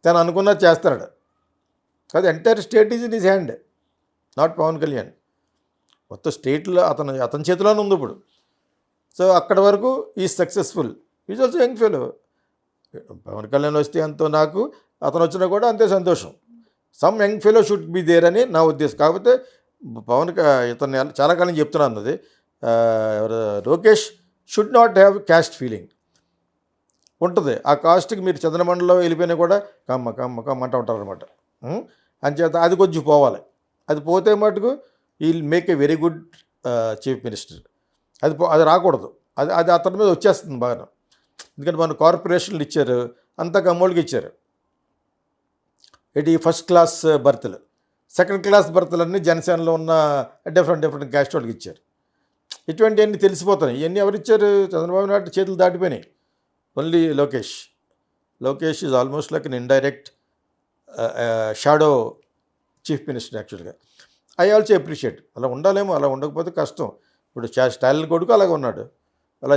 తను అనుకున్నది చేస్తాడు. కాదు, entire state is in his hand, not Pavan Kalyan. మొత్తం స్టేట్లో అతని చేతిలోనే ఉంది ఇప్పుడు. సో అక్కడి వరకు ఈ successful. Is also young fellow. Pavan Kalyan వస్తే ఎంతో నాకు, అతను వచ్చినా కూడా అంతే సంతోషం. Some young fellow should be there అని నా ఉద్దేశం. కాకపోతే ఇతను చాలా కాలం చెప్తున్నాను అది, ఎవరు Lokesh should not have caste feeling ఉంటుంది. ఆ కాస్ట్కి మీరు చంద్రమండలిలో వెళ్ళిపోయినా కూడా కమ్మ కమ్మ కమ్మ అంటూ ఉంటారు అనమాట. అంచేత అది కొంచెం పోవాలి. అది పోతే మటుకు will make a very good chief minister. అది రాకూడదు. అది అతని మీద వచ్చేస్తుంది బాగా. ఎందుకంటే మన కార్పొరేషన్లు ఇచ్చారు, అంతా కమ్మోళ్ళకి ఇచ్చారు. ఫస్ట్ క్లాస్ బర్త్లు, సెకండ్ క్లాస్ బర్త్లన్నీ జనసేనలో ఉన్న డిఫరెంట్ క్యాస్ట్ వాళ్ళకి ఇచ్చారు. ఇటువంటివన్నీ తెలిసిపోతున్నాయి. ఇవన్నీ ఎవరిచ్చారు? చంద్రబాబు నాయుడు చేతులు దాటిపోయినాయి. Only Lokesh is almost like an indirect shadow chief minister యాక్చువల్గా. I also appreciate. అలా ఉండాలేమో, అలా ఉండకపోతే కష్టం. ఇప్పుడు స్టాలిన్ కొడుకు అలాగే ఉన్నాడు.